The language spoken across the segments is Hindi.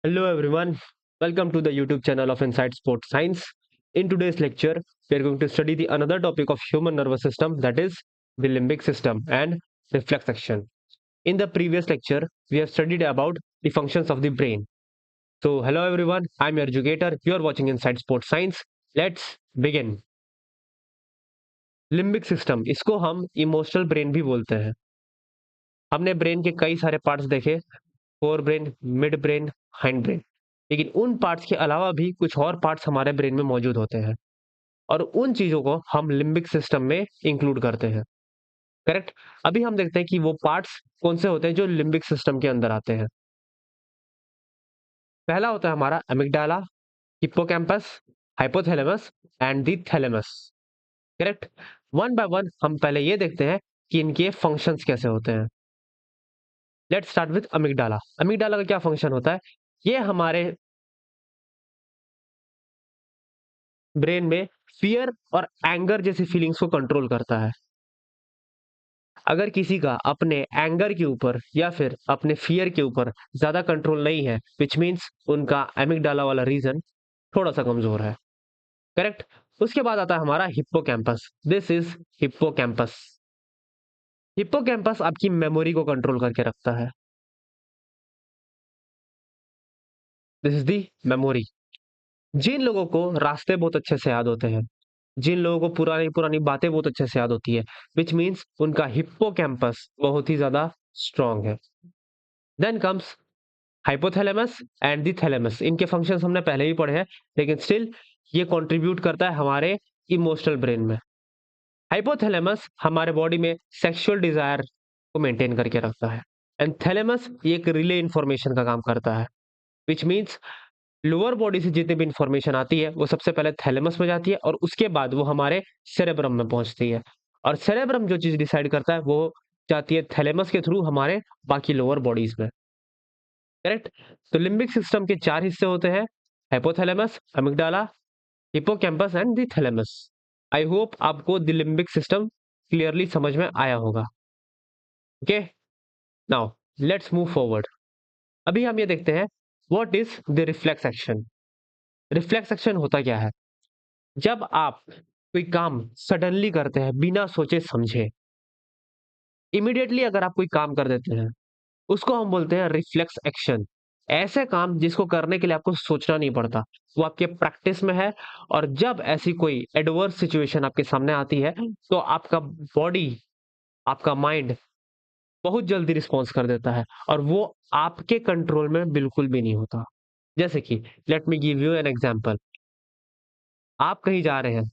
Hello everyone, welcome to the YouTube channel of Inside Sports Science. In today's lecture, we are going to study the another topic of human nervous system, that is the limbic system and reflex action. In the previous lecture, we have studied about the functions of the brain. So hello everyone, I'm your educator. You are watching Inside Sports Science. Let's begin. Limbic system, इसको हम इमोशनल ब्रेन भी बोलते हैं। हमने ब्रेन के कई सारे पार्ट्स देखे, fore brain, mid brain, hind brain. लेकिन उन पार्ट्स के अलावा भी कुछ और पार्ट्स हमारे ब्रेन में मौजूद होते हैं और उन चीजों को हम लिम्बिक सिस्टम में इंक्लूड करते हैं। करेक्ट। अभी हम देखते हैं कि वो पार्ट्स कौन से होते हैं जो लिम्बिक सिस्टम के अंदर आते हैं। पहला होता है हमारा amygdala, hippocampus, hypothalamus and the thalamus. Correct. One by one हम पहले ये देखते हैं कि इनके फंक्शंस कैसे होते हैं। Let's start with amygdala. Amygdala का क्या फंक्शन होता है? ये हमारे ब्रेन में फियर और एंगर जैसी फीलिंग्स को कंट्रोल करता है। अगर किसी का अपने एंगर के ऊपर या फिर अपने फियर के ऊपर ज्यादा कंट्रोल नहीं है, विच मीन्स उनका एमिगडाला वाला रीजन थोड़ा सा कमजोर है। करेक्ट। उसके बाद आता है हमारा hippocampus. This is hippocampus. Hippocampus आपकी मेमोरी को कंट्रोल करके रखता है। This is the memory. जिन लोगों को रास्ते बहुत अच्छे से याद होते हैं, जिन लोगों को पुरानी पुरानी बातें बहुत अच्छे से याद होती है, विच मीन्स उनका हिप्पोकैम्पस बहुत ही ज्यादा स्ट्रांग है। Then comes hypothalamus and the thalamus. इनके फंक्शंस हमने पहले ही पढ़े हैं, लेकिन स्टिल ये कंट्रीब्यूट करता है हमारे इमोशनल ब्रेन में। हाइपोथैलेमस हमारे बॉडी में सेक्सुअल डिजायर को मेंटेन करके रखता है एंड थैलेमस ये एक रिले इंफॉर्मेशन का काम करता है, विच मीन्स लोअर बॉडी से जितनी भी इंफॉर्मेशन आती है वो सबसे पहले थैलेमस में जाती है और उसके बाद वो हमारे सेरेब्रम में पहुंचती है और सेरेब्रम जो चीज डिसाइड करता है वो जाती है थैलेमस के थ्रू हमारे बाकी लोअर बॉडीज में। करेक्ट। तो लिम्बिक सिस्टम के चार हिस्से होते हैं, hypothalamus, amygdala, hippocampus and the thalamus. I hope आपको द लिम्बिक सिस्टम क्लियरली समझ में आया होगा। Okay, now let's move forward. अभी हम ये देखते हैं what is the reflex action. Reflex action होता क्या है? जब आप कोई काम सडनली करते हैं बिना सोचे समझे, इमीडिएटली अगर आप कोई काम कर देते हैं, उसको हम बोलते हैं रिफ्लेक्स एक्शन। ऐसे काम जिसको करने के लिए आपको सोचना नहीं पड़ता, वो आपके प्रैक्टिस में है। और जब ऐसी कोई एडवर्स सिचुएशन आपके सामने आती है, तो आपका बॉडी, आपका माइंड बहुत जल्दी रिस्पॉन्स कर देता है और वो आपके कंट्रोल में बिल्कुल भी नहीं होता। जैसे कि let me give you an example. आप कहीं जा रहे हैं,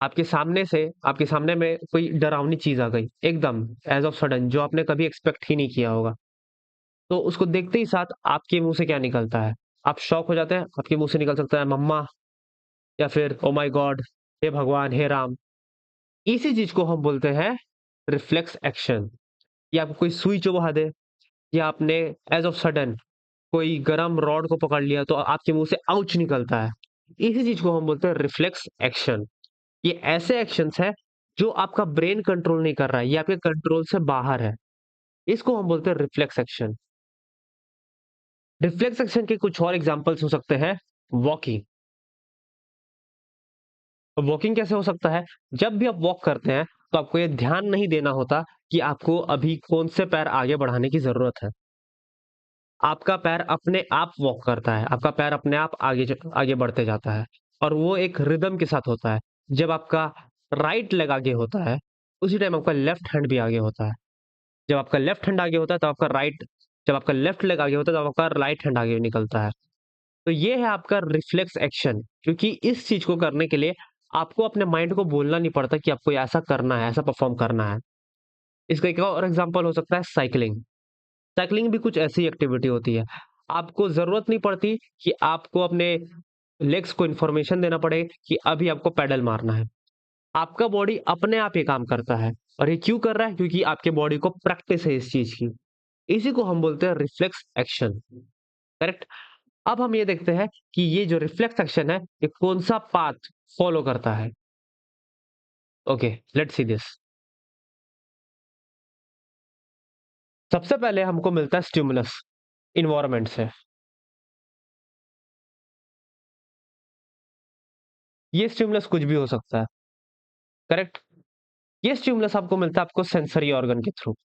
आपके सामने में कोई डरावनी चीज आ गई एकदम एज ऑफ सडन, जो आपने कभी एक्सपेक्ट ही नहीं किया होगा। तो उसको देखते ही साथ आपके मुंह से क्या निकलता है? आप शॉक हो जाते हैं। आपके मुंह से निकल सकता है मम्मा, या फिर ओ माय गॉड, हे भगवान, हे राम। इसी चीज को हम बोलते हैं रिफ्लेक्स एक्शन। या आपको कोई सुई चुभा दे, या आपने एज ऑफ सडन कोई गरम रॉड को पकड़ लिया तो आपके मुंह से आउच निकलता है। इसी चीज को हम बोलते हैं रिफ्लेक्स एक्शन। ये ऐसे एक्शंस है जो आपका ब्रेन कंट्रोल नहीं कर रहा है, ये आपके कंट्रोल से बाहर है। इसको हम बोलते हैं रिफ्लेक्स एक्शन। रिफ्लेक्स एक्शन के कुछ और एग्जांपल्स हो सकते हैं। वॉकिंग। वॉकिंग कैसे हो सकता है? जब भी आप वॉक करते हैं तो आपको ये ध्यान नहीं देना होता कि आपको अभी कौन से पैर आगे बढ़ाने की जरूरत है। आपका पैर अपने आप वॉक करता है, आपका पैर अपने आप आगे बढ़ते जाता है और वो एक रिदम के साथ होता है। जब आपका राइट लेग आगे होता है, उसी टाइम आपका लेफ्ट हैंड भी आगे होता है। जब आपका लेफ्ट हैंड आगे होता है तो आपका राइट जब आपका लेफ्ट लेग आगे होता है तो आपका राइट हैंड आगे निकलता है। तो ये है आपका रिफ्लेक्स एक्शन, क्योंकि इस चीज को करने के लिए आपको अपने माइंड को बोलना नहीं पड़ता कि आपको ऐसा करना है, ऐसा परफॉर्म करना है। इसका एक और एग्जांपल हो सकता है साइकिलिंग। साइकिलिंग भी कुछ ऐसी एक्टिविटी होती है। आपको जरूरत नहीं पड़ती कि आपको अपने लेग्स को इन्फॉर्मेशन देना पड़े कि अभी आपको पैडल मारना है। आपका बॉडी अपने आप ये काम करता है। और ये क्यों कर रहा है? क्योंकि आपके बॉडी को प्रैक्टिस है इस चीज की। इसी को हम बोलते हैं रिफ्लेक्स एक्शन। करेक्ट। अब हम ये देखते हैं कि ये जो रिफ्लेक्स एक्शन है, ये कौन सा पाथ फॉलो करता है। Okay, let's see this. सबसे पहले हमको मिलता है स्टिमुलस इन्वायरमेंट से। ये स्टिमुलस कुछ भी हो सकता है। करेक्ट। ये स्टिमुलस आपको मिलता है आपको सेंसरी ऑर्गन के थ्रू।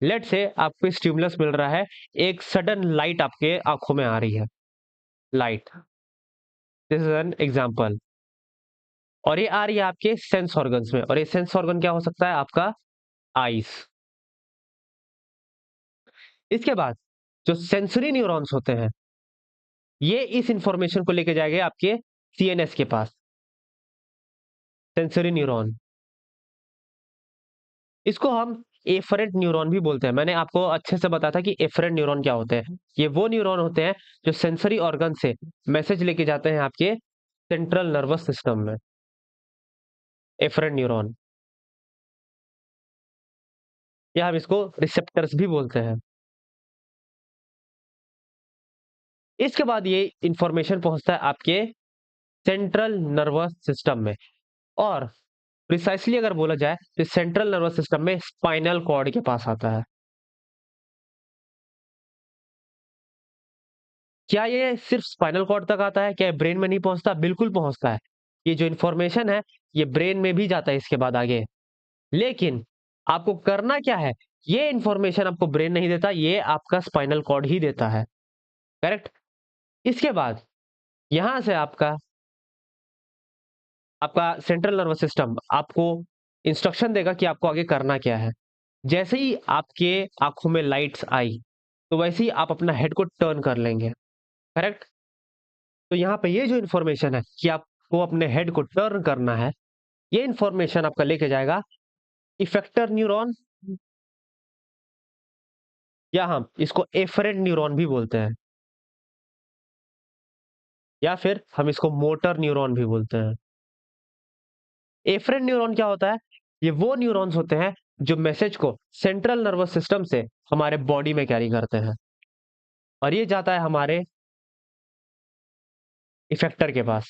लेट से आपको स्टिमुलस मिल रहा है, एक सडन लाइट आपके आंखों में आ रही है, light, this is an example. और ये आ रही है आपके सेंस ऑर्गन्स में, और ये सेंस ऑर्गन क्या हो सकता है? आपका आईज। इसके बाद जो सेंसरी न्यूरॉन्स होते हैं, ये इस इंफॉर्मेशन को लेके जाएंगे आपके सीएनएस के पास, सेंसरी न्यूरॉन। इसको हम एफरेंट न्यूरॉन भी बोलते हैं। मैंने आपको अच्छे से बताया था कि एफरेंट न्यूरॉन क्या होते हैं। ये वो न्यूरॉन होते हैं जो सेंसरी ऑर्गन से मैसेज लेके जाते हैं आपके सेंट्रल नर्वस सिस्टम में, एफरेंट न्यूरॉन, या हम इसको रिसेप्टर्स भी बोलते हैं। इसके बाद ये इंफॉर्मेशन पहुंचता है आपके सेंट्रल नर्वस सिस्टम में, और प्रिसाइसली अगर बोला जाए तो सेंट्रल नर्वस सिस्टम में स्पाइनल कॉर्ड के पास आता है। क्या ये सिर्फ स्पाइनल कॉर्ड तक आता है? क्या ये ब्रेन में नहीं पहुंचता? बिल्कुल पहुंचता है। ये जो इन्फॉर्मेशन है ये ब्रेन में भी जाता है इसके बाद आगे। लेकिन आपको करना क्या है? ये इन्फॉर्मेशन आपको ब्रेन नहीं देता, ये आपका स्पाइनल कॉर्ड ही देता है। करेक्ट। इसके बाद यहां से आपका आपका सेंट्रल नर्वस सिस्टम आपको इंस्ट्रक्शन देगा कि आपको आगे करना क्या है। जैसे ही आपके आंखों में लाइट्स आई, तो वैसे ही आप अपना हेड को टर्न कर लेंगे। करेक्ट। तो यहाँ पे ये जो इन्फॉर्मेशन है कि आपको अपने हेड को टर्न करना है, ये इन्फॉर्मेशन आपका लेके जाएगा इफेक्टर न्यूरॉन, या हम इसको एफरेंट न्यूरॉन भी बोलते हैं, या फिर हम इसको मोटर न्यूरॉन भी बोलते हैं। एफरेंट न्यूरॉन क्या होता है? ये वो न्यूरॉन्स होते हैं जो मैसेज को सेंट्रल नर्वस सिस्टम से हमारे बॉडी में कैरी करते हैं, और ये जाता है हमारे इफेक्टर के पास,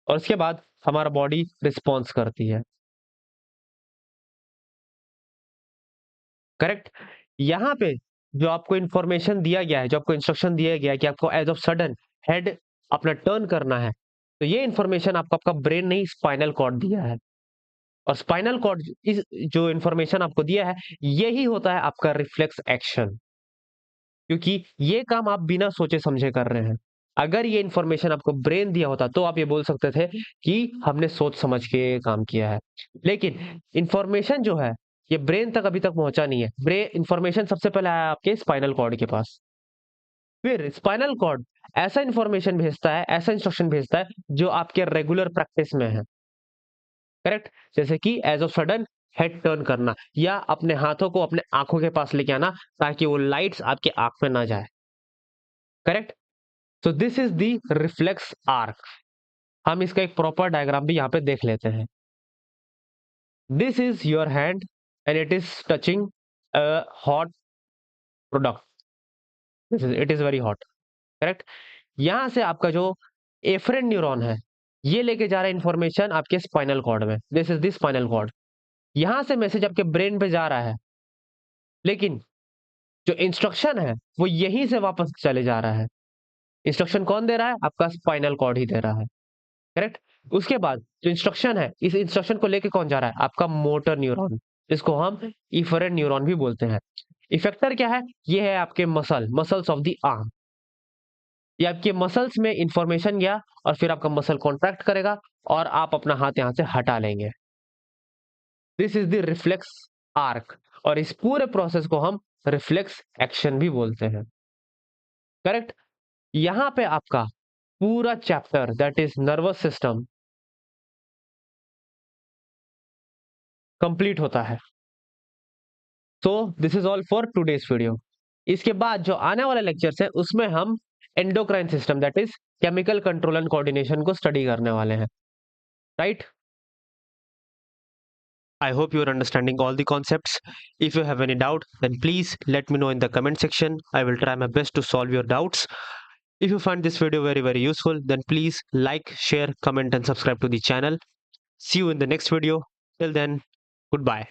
और उसके बाद हमारा बॉडी रिस्पॉन्स करती है। करेक्ट। यहाँ पे जो आपको इंफॉर्मेशन दिया गया है, जो आपको इंस्ट्रक्शन दिया गया है कि आपको एज ऑफ सडन हेड अपना टर्न करना है, तो ये इंफॉर्मेशन आपको आपका ब्रेन नहीं, स्पाइनल कॉर्ड दिया है। और स्पाइनल कॉर्ड इस जो इंफॉर्मेशन आपको दिया है, यही होता है आपका रिफ्लेक्स एक्शन, क्योंकि ये काम आप बिना सोचे समझे कर रहे हैं। अगर ये इंफॉर्मेशन आपको ब्रेन दिया होता तो आप ये बोल सकते थे कि हमने सोच समझ के काम किया है। लेकिन इंफॉर्मेशन जो है ये ब्रेन तक अभी तक पहुंचा नहीं है। ब्रेन इंफॉर्मेशन सबसे पहले आया आपके स्पाइनल कॉर्ड के पास, फिर स्पाइनल कॉर्ड ऐसा इंफॉर्मेशन भेजता है, ऐसा इंस्ट्रक्शन भेजता है जो आपके रेगुलर प्रैक्टिस में है। करेक्ट। जैसे कि as of sudden head turn करना, या अपने हाथों को अपने आंखों के पास लेके आना ताकि वो लाइट्स आपके आंख में ना जाए। करेक्ट। तो this is the reflex arc. हम इसका एक प्रॉपर डायग्राम भी यहाँ पे देख लेते हैं। This is your hand and it is touching a hot product, this is it is very hot. Correct. यहां से आपका जो एफरेंट न्यूरॉन है, ये लेके जा रहा है इंफॉर्मेशन आपके स्पाइनल कॉर्ड में, this is the spinal cord. यहां से मैसेज आपके ब्रेन पे जा रहा है, लेकिन जो इंस्ट्रक्शन है वो यहीं से वापस चले जा रहा है। इंस्ट्रक्शन कौन दे रहा है? आपका स्पाइनल कॉर्ड ही दे रहा है। करेक्ट। उसके बाद जो इंस्ट्रक्शन है, इस इंस्ट्रक्शन को लेके कौन जा रहा है? आपका मोटर न्यूरॉन, जिसको हम इफरेंट न्यूरॉन भी बोलते हैं। इफेक्टर क्या है? ये है आपके मसल्स ऑफ द आर्म। ये आपके मसल्स में इंफॉर्मेशन गया, और फिर आपका मसल कॉन्ट्रैक्ट करेगा, और आप अपना हाथ यहां से हटा लेंगे। This is the reflex arc, और इस पूरे प्रोसेस को हम रिफ्लेक्स एक्शन भी बोलते हैं। करेक्ट। यहां पे आपका पूरा chapter that is nervous system complete होता है। तो this is all for today's video. इसके बाद जो आने वाले लेक्चर्स है उसमें हम endocrine system that is chemical control and coordination को स्टडी करने वाले हैं। Right. I hope you are understanding all the concepts. If you have any doubt, then please let me know in the comment section. I will try my best to solve your doubts. If you find this video very useful, then please like, share, comment and subscribe to the channel. See you in the next video. Till then, goodbye.